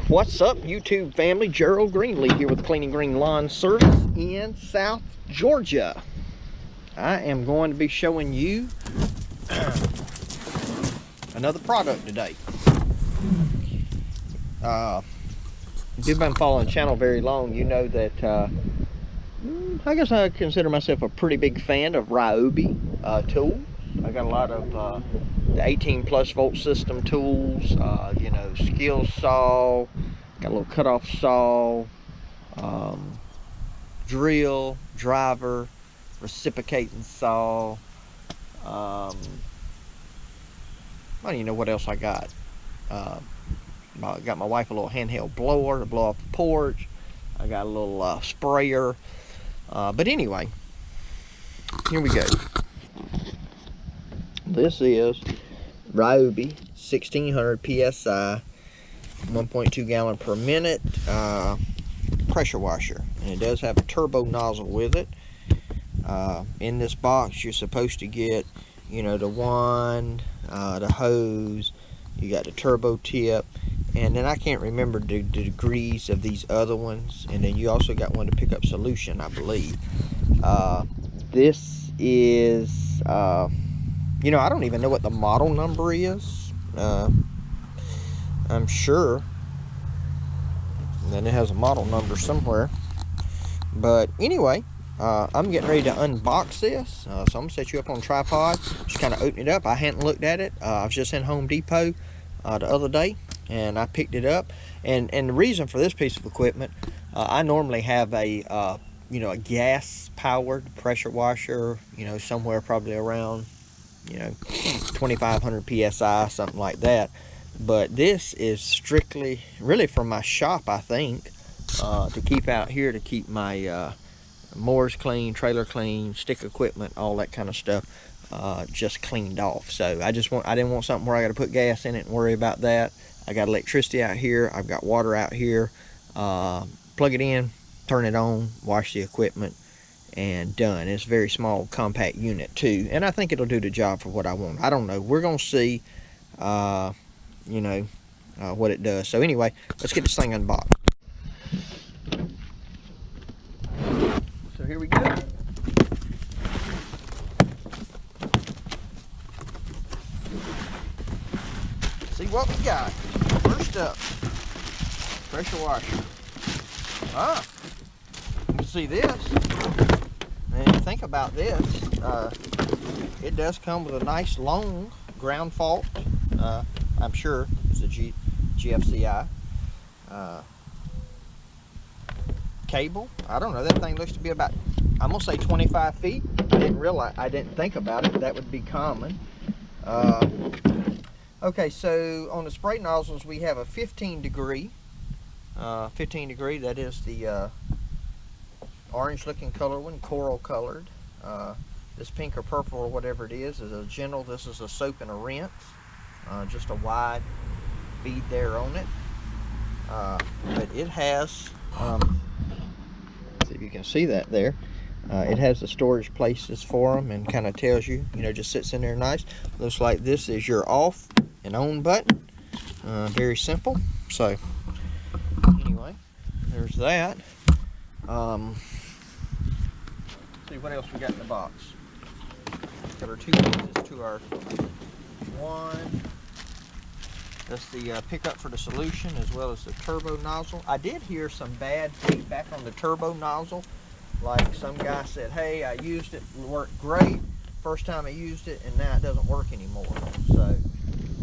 What's up, YouTube family? Gerald Greenlee here with Clean & Green Lawn Service in South Georgia. I am going to be showing you another product today. If you've been following the channel very long, you know that I guess I consider myself a pretty big fan of Ryobi tools. I got a lot of the 18+ volt system tools, you know, skill saw, got a little cutoff saw, drill, driver, reciprocating saw. I don't even know what else I got. I got my wife a little handheld blower to blow off the porch. I got a little sprayer. But anyway, here we go. This is Ryobi 1600 PSI, 1.2 gallon per minute pressure washer, and it does have a turbo nozzle with it. In this box, you're supposed to get, you know, the wand, the hose, you got the turbo tip, and then I can't remember the degrees of these other ones, and then you also got one to pick up solution, I believe. This is you know, I don't even know what the model number is. I'm sure that it has a model number somewhere. But anyway, I'm getting ready to unbox this. So I'm going to set you up on a tripod. Just kind of open it up. I hadn't looked at it. I was just in Home Depot the other day, and I picked it up. And the reason for this piece of equipment, I normally have a, you know, a gas-powered pressure washer, you know, somewhere probably around, you know, 2500 psi, something like that. But this is strictly really for my shop, I think, to keep out here, to keep my mowers clean, trailer clean, stick equipment, all that kind of stuff just cleaned off. So I didn't want something where I got to put gas in it and worry about that. I got electricity out here, I've got water out here. Plug it in, turn it on, wash the equipment, and done. It's a very small, compact unit too, and I think it'll do the job for what I want. I don't know. We're gonna see, you know, what it does. So anyway, let's get this thing unboxed. So here we go. See what we got. First up, pressure washer. You can see this. And think about this, it does come with a nice long ground fault, I'm sure it's a GFCI cable. I don't know, that thing looks to be about, I'm gonna say 25 feet. I didn't think about it, that would be common. Okay, so on the spray nozzles we have a 15 degree, that is the orange looking color one, coral colored. This pink or purple or whatever it is a gentle. This is a soap and a rinse, just a wide bead there on it. But it has, see if you can see that there, it has the storage places for them and kind of tells you, you know, just sits in there nice. Looks like this is your off and on button. Very simple. So anyway, there's that. See what else we got in the box. Got our two pieces to our one. That's the pickup for the solution, as well as the turbo nozzle. I did hear some bad feedback on the turbo nozzle. Like some guy said, hey, I used it worked great first time I used it, and now it doesn't work anymore. So,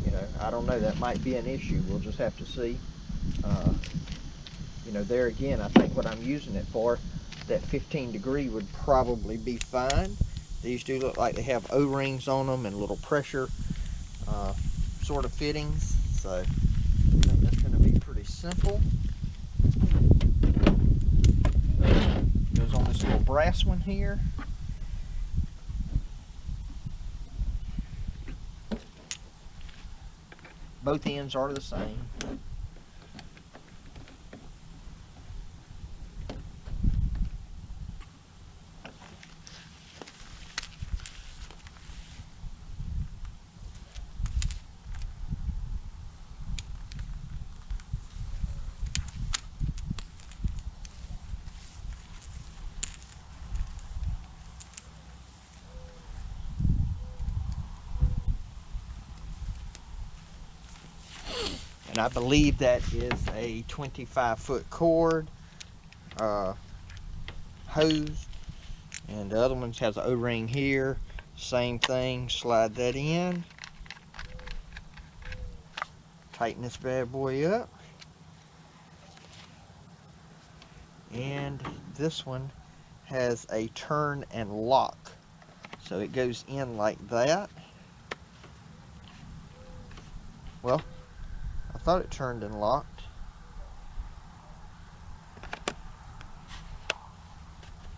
you know, I don't know, that might be an issue. We'll just have to see. You know, there again, I think what I'm using it for, that 15 degree would probably be fine. These do look like they have O-rings on them and little pressure sort of fittings. So I think that's going to be pretty simple. Goes on this little brass one here. Both ends are the same. and I believe that is a 25-foot cord hose, and the other one has an O-ring here. Same thing, slide that in, tighten this bad boy up, and this one has a turn and lock, so it goes in like that. Well, I thought it turned and locked.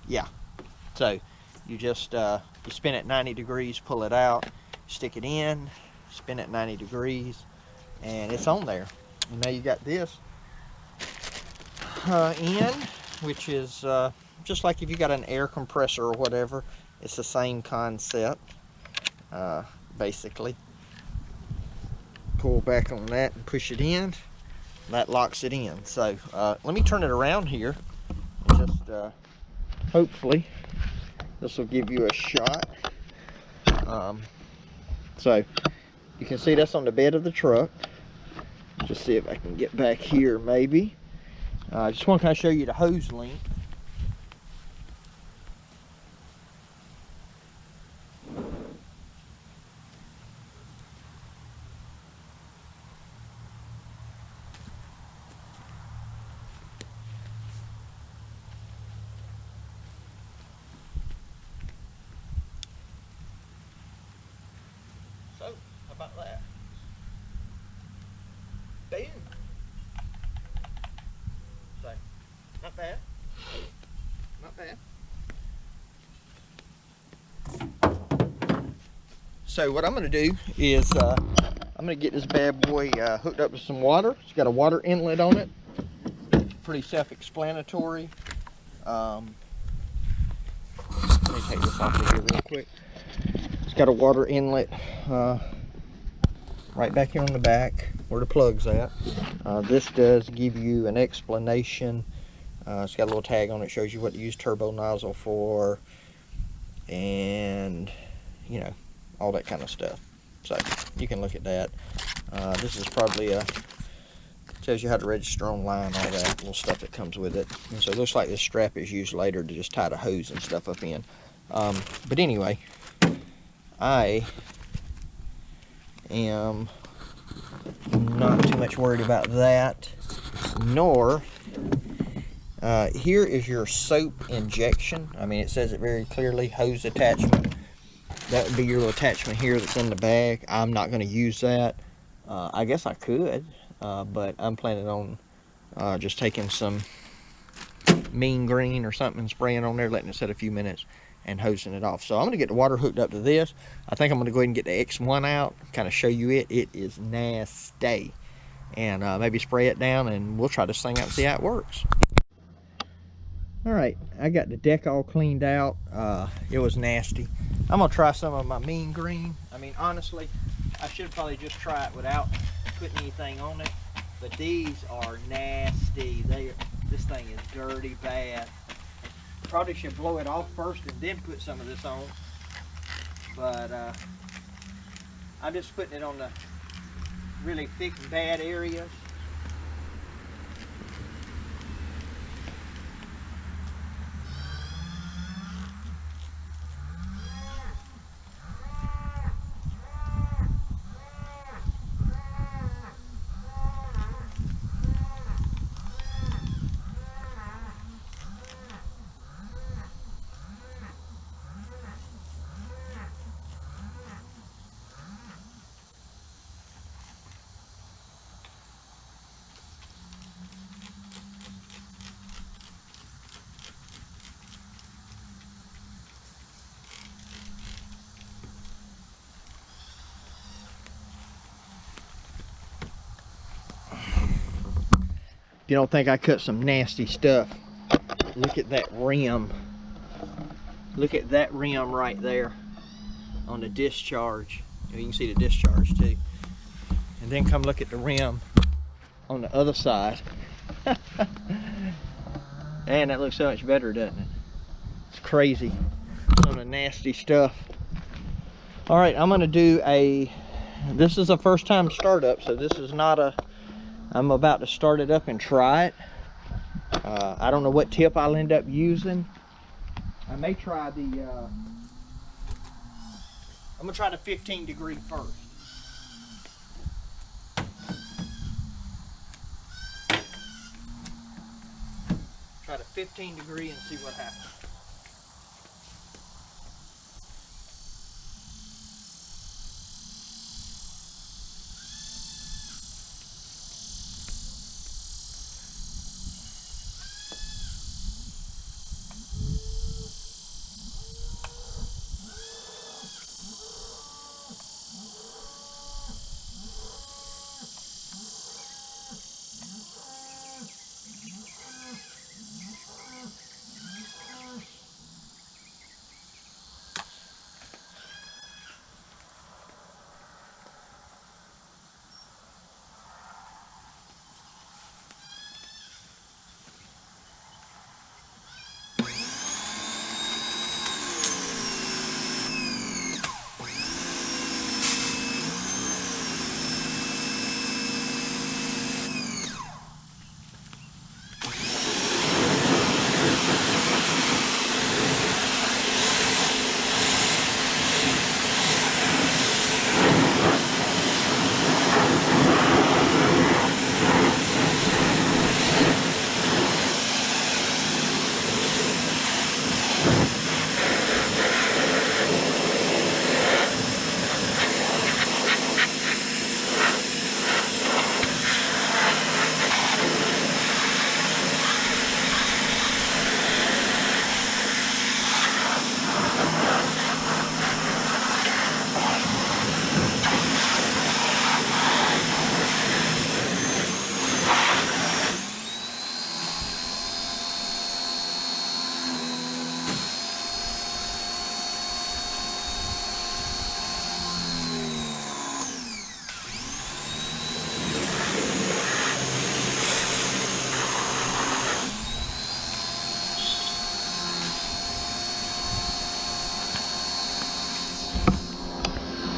Yeah, so you just you spin it 90 degrees, pull it out, stick it in, spin it 90 degrees, and it's on there. And now you got this in, which is just like if you got an air compressor or whatever. It's the same concept, basically. Pull back on that and push it in. That locks it in. So let me turn it around here and just hopefully this will give you a shot. So you can see that's on the bed of the truck. Just see if I can get back here maybe. I just want to kind of show you the hose length. So, how about that? Boom. So, not bad. Not bad. So what I'm going to do is I'm going to get this bad boy hooked up to some water. It's got a water inlet on it. Pretty self-explanatory. Let me take this off of here real quick. It's got a water inlet right back here on the back where the plug's at. This does give you an explanation. It's got a little tag on it, shows you what to use turbo nozzle for, and you know, all that kind of stuff. So you can look at that. This is probably tells you how to register online, all that little stuff that comes with it. And so it looks like this strap is used later to just tie the hose and stuff up in. But anyway, I am not too much worried about that, nor here is your soap injection. I mean, it says it very clearly, hose attachment. That would be your little attachment here that's in the bag. I'm not going to use that. I guess I could, but I'm planning on just taking some mean green or something, spraying on there, letting it set a few minutes, and hosing it off. So I'm going to get the water hooked up to this. I think I'm going to go ahead and get the X1 out, kind of show you it. It is nasty. And maybe spray it down, and we'll try this thing out and see how it works. All right, I got the deck all cleaned out. It was nasty. I'm gonna try some of my mean green. I mean, honestly, I should probably just try it without putting anything on it, but these are nasty. This thing is dirty bad. Probably should blow it off first and then put some of this on, but I'm just putting it on the really thick and bad areas. If you don't think I cut some nasty stuff, look at that rim. Look at that rim right there on the discharge. You can see the discharge too. And then come look at the rim on the other side. And that looks so much better, doesn't it? It's crazy. Some of the nasty stuff. All right, I'm gonna do this is a first time startup, so this is not a I'm about to start it up and try it. I don't know what tip I'll end up using. I may try the, I'm gonna try the 15 degree first. Try the 15 degree and see what happens.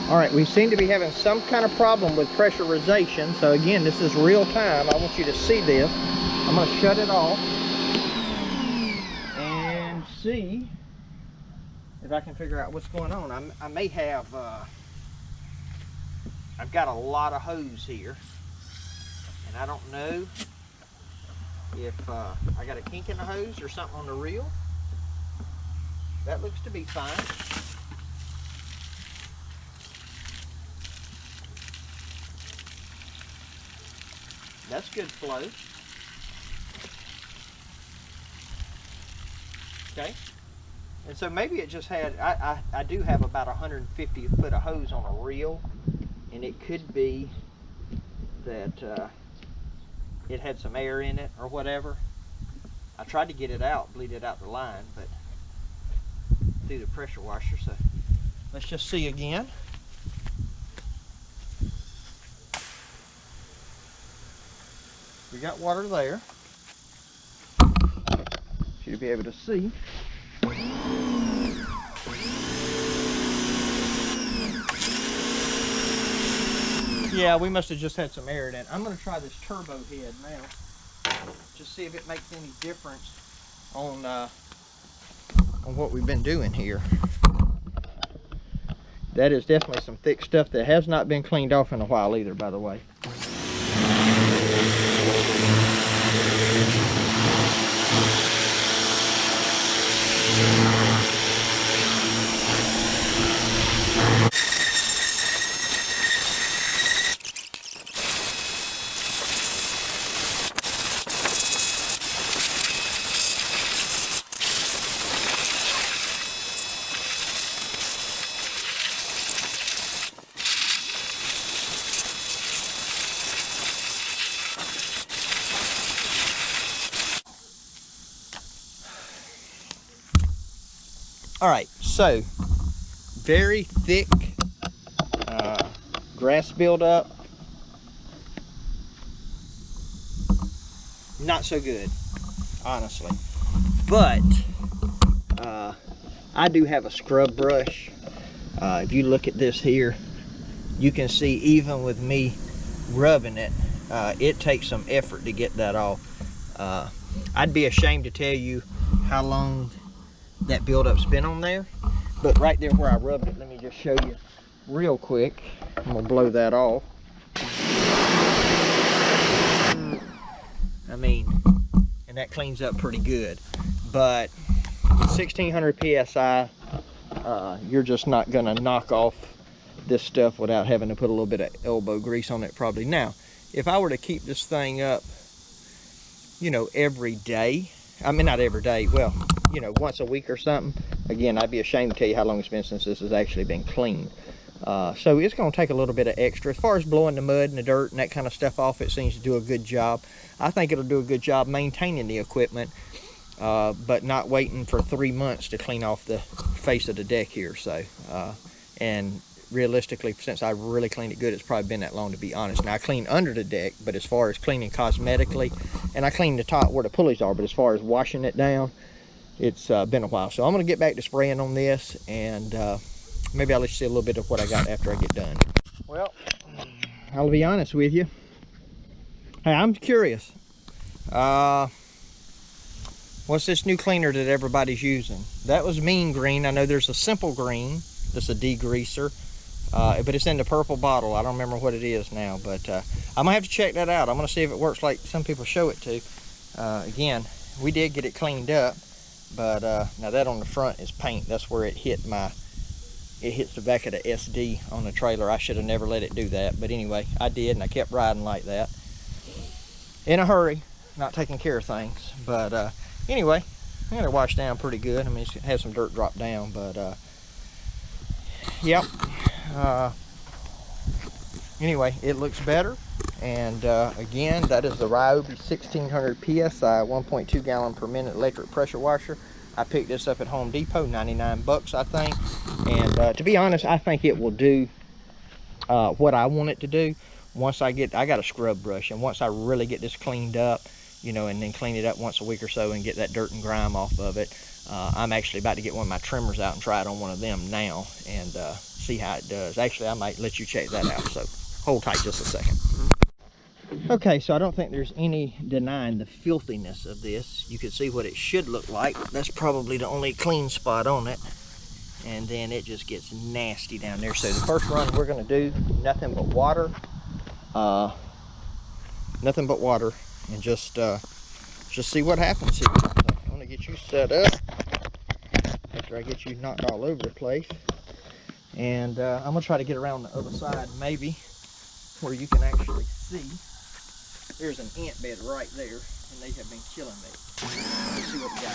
All right, we seem to be having some kind of problem with pressurization. So again, this is real time. I want you to see this. I'm gonna shut it off and see if I can figure out what's going on. I may have, I've got a lot of hose here, and I don't know if I got a kink in the hose or something on the reel. That looks to be fine. That's good flow. Okay. And so maybe it just had, I do have about 150 foot of hose on a reel, and it could be that it had some air in it or whatever. I tried to get it out, bleed it out the line, but through the pressure washer. So let's just see again. We got water there. Should be able to see. Yeah, we must have just had some air in it. I'm going to try this turbo head now. Just see if it makes any difference on what we've been doing here. That is definitely some thick stuff that has not been cleaned off in a while either, by the way. All right, so very thick grass buildup. Not so good, honestly. But I do have a scrub brush. If you look at this here, you can see even with me rubbing it, It takes some effort to get that off. I'd be ashamed to tell you how long that buildup's been on there, but right there where I rubbed it, let me just show you real quick. I'm gonna blow that off. I mean, and that cleans up pretty good, but 1600 psi, you're just not gonna knock off this stuff without having to put a little bit of elbow grease on it probably. Now, if I were to keep this thing up, you know, every day, I mean, not every day, well, you know, once a week or something, again, I'd be ashamed to tell you how long it's been since this has actually been cleaned. So it's going to take a little bit of extra. As far as blowing the mud and the dirt and that kind of stuff off, it seems to do a good job. I think it'll do a good job maintaining the equipment, but not waiting for 3 months to clean off the face of the deck here. So, and realistically, since I really cleaned it good, it's probably been that long, to be honest. Now, I cleaned under the deck, but as far as cleaning cosmetically, and I cleaned the top where the pulleys are, but as far as washing it down, it's been a while. So I'm going to get back to spraying on this, and maybe I'll let you see a little bit of what I got after I get done. Well, I'll be honest with you. Hey, I'm curious. What's this new cleaner that everybody's using? That was Mean Green. I know there's a Simple Green that's a degreaser, but it's in the purple bottle. I don't remember what it is now, but I'm gonna have to check that out. I'm gonna see if it works like some people show it to. Again, we did get it cleaned up, but now that on the front is paint. That's where it hits the back of the SD on the trailer. I should have never let it do that, but anyway, I did, and I kept riding like that in a hurry, not taking care of things. But anyway, I got it washed down pretty good. I mean, it's had some dirt drop down, but yep. Anyway, it looks better. And again, that is the Ryobi 1600 psi 1.2 gallon per minute electric pressure washer. I picked this up at Home Depot, 99 bucks, I think. And to be honest, I think it will do what I want it to do. Once I got a scrub brush, and once I really get this cleaned up, you know, and then clean it up once a week or so and get that dirt and grime off of it, I'm actually about to get one of my trimmers out and try it on one of them now and see how it does. Actually, I might let you check that out, so hold tight just a second. Okay, so I don't think there's any denying the filthiness of this. You can see what it should look like. That's probably the only clean spot on it. And then it just gets nasty down there. So the first run we're gonna do, nothing but water. Nothing but water, and just see what happens here. So I'm gonna get you set up after I get you knocked all over the place. And I'm gonna try to get around the other side maybe, where you can actually see. There's an ant bed right there, and they have been killing me. Let's see what we got.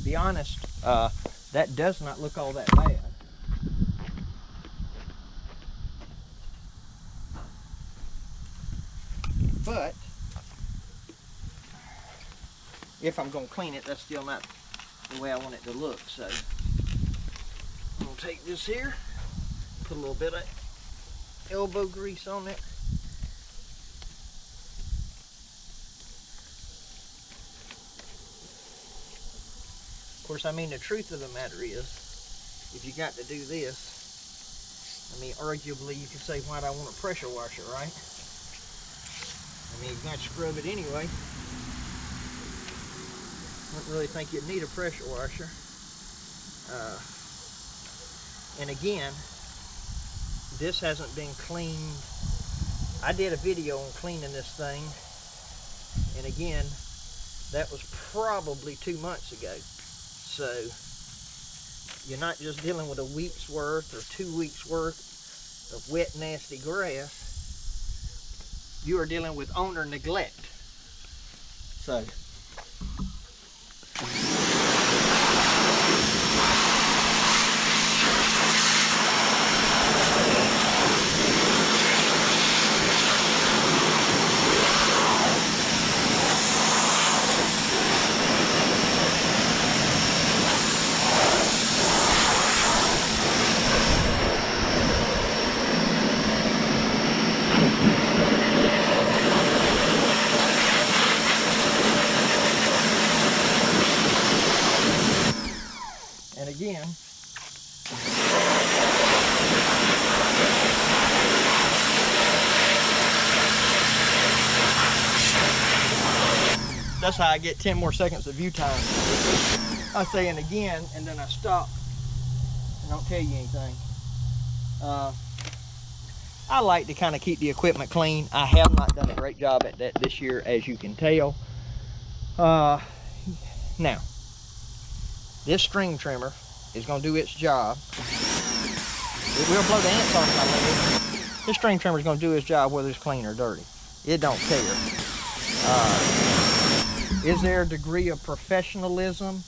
Be honest, that does not look all that bad. But if I'm going to clean it, that's still not the way I want it to look. So I'm going to take this here, put a little bit of elbow grease on it. Of course, I mean, the truth of the matter is, if you got to do this, I mean, arguably you could say, why do I want a pressure washer, right? I mean, you're going to scrub it anyway. I don't really think you'd need a pressure washer. And again, this hasn't been cleaned. I did a video on cleaning this thing, and again, that was probably 2 months ago. So you're not just dealing with a week's worth or 2 weeks worth of wet, nasty grass. You are dealing with owner neglect. So and again, that's how I get 10 more seconds of view time. I say and again, and then I stop and don't tell you anything. I like to kind of keep the equipment clean. I have not done a great job at that this year, as you can tell. Now, this string trimmer is going to do its job. It will blow the ants off my leg. This string trimmer is going to do its job whether it's clean or dirty. It don't care. Is there a degree of professionalism?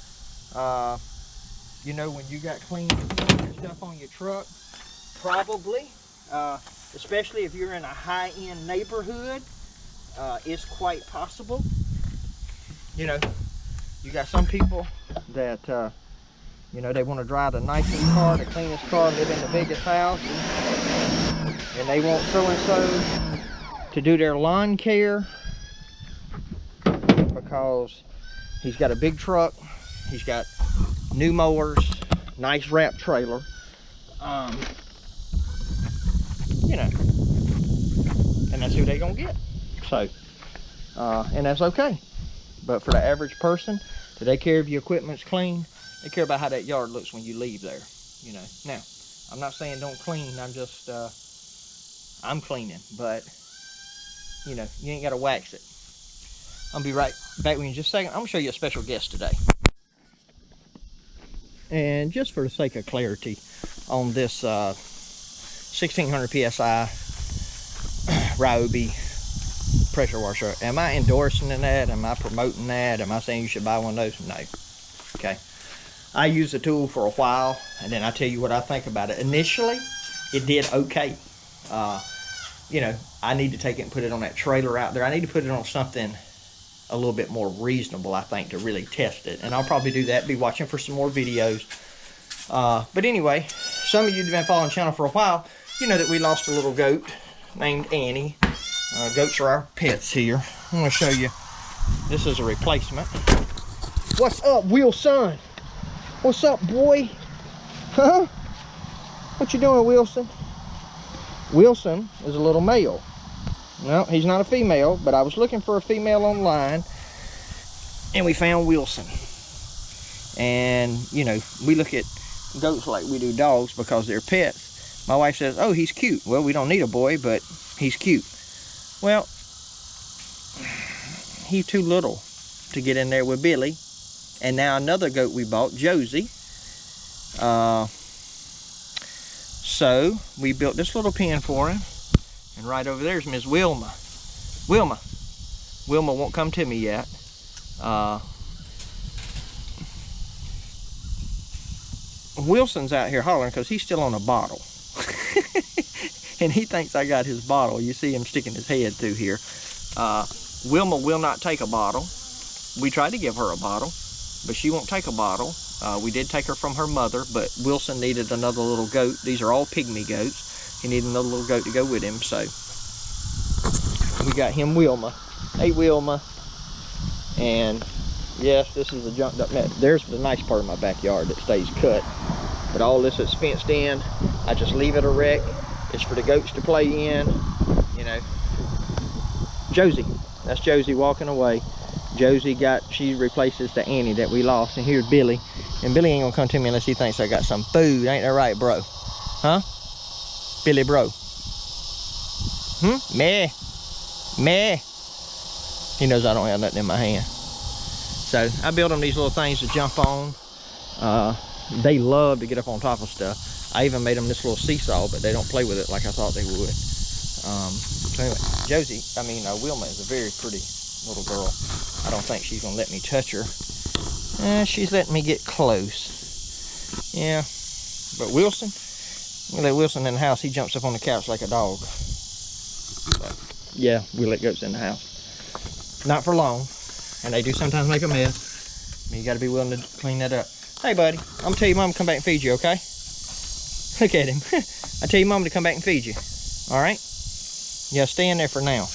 You know, when you got clean stuff on your truck? Probably. Especially if you're in a high-end neighborhood, it's quite possible. You know, you got some people that, you know, they want to drive the nicest car, the cleanest car, live in the biggest house, and they want so-and-so to do their lawn care because he's got a big truck, he's got new mowers, nice wrap trailer, you know, and that's who they're gonna get. So, and that's okay. But for the average person, do they care if your equipment's clean? They care about how that yard looks when you leave there, you know. Now, I'm not saying don't clean, I'm just, I'm cleaning, but, you know, you ain't gotta wax it. I'll be right back with you in just a second. I'm gonna show you a special guest today. And just for the sake of clarity on this 1600 PSI Ryobi pressure washer, am I endorsing that? Am I promoting that? Am I saying you should buy one of those? No. Okay. I used the tool for a while, and then I tell you what I think about it. Initially, it did okay. You know, I need to take it and put it on that trailer out there. I need to put it on something a little bit more reasonable, I think, to really test it. And I'll probably do that, be watching for some more videos. But anyway, some of you have been following the channel for a while. You know that we lost a little goat named Annie. Goats are our pets here. I'm going to show you. This is a replacement. What's up, Wilson? What's up, boy? Huh? What you doing, Wilson? Wilson is a little male. No, he's not a female, but I was looking for a female online, and we found Wilson. And, you know, we look at goats like we do dogs because they're pets. My wife says, oh, he's cute. Well, we don't need a boy, but he's cute. Well, he's too little to get in there with Billy. And now another goat we bought, Josie. So we built this little pen for him. And right over there is Miss Wilma. Wilma won't come to me yet. Wilson's out here hollering because he's still on a bottle. And he thinks I got his bottle. You see him sticking his head through here. Wilma will not take a bottle. We tried to give her a bottle, but she won't take a bottle. We did take her from her mother, but Wilson needed another little goat. These are all pygmy goats. He needed another little goat to go with him, so we got him Wilma. Hey, Wilma. And yes, this is a junked up net. There's the nice part of my backyard that stays cut. But all this is fenced in. I just leave it a wreck. It's for the goats to play in, you know. Josie, that's Josie walking away. Josie she replaces the Annie that we lost. And here's Billy. And Billy ain't gonna come to me unless he thinks I got some food. Ain't that right, bro? Huh? Billy Bro? Meh. Meh. He knows I don't have nothing in my hand. So I build them these little things to jump on. They love to get up on top of stuff. I even made them this little seesaw, but they don't play with it like I thought they would. So anyway, Wilma is a very pretty little girl. I don't think she's gonna let me touch her. She's letting me get close. Yeah, but Wilson, we let Wilson in the house. He jumps up on the couch like a dog. But yeah, we let goats in the house. Not for long, and they do sometimes make a mess. You got to be willing to clean that up. Hey, buddy, I'm gonna tell your mom to come back and feed you, okay? Look at him. I tell your mom to come back and feed you. All right? Yeah, stay in there for now.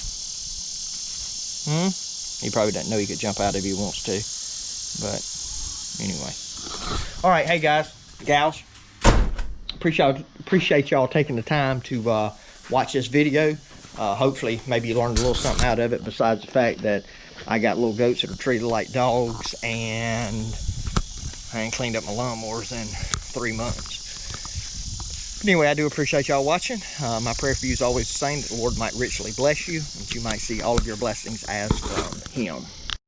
He probably doesn't know he could jump out if he wants to, but anyway. All right, hey guys, gals, appreciate y'all taking the time to watch this video. Hopefully, maybe you learned a little something out of it, besides the fact that I got little goats that are treated like dogs, and I ain't cleaned up my lawnmowers in 3 months. But anyway, I do appreciate y'all watching. My prayer for you is always the same, that the Lord might richly bless you, and you might see all of your blessings as from Him.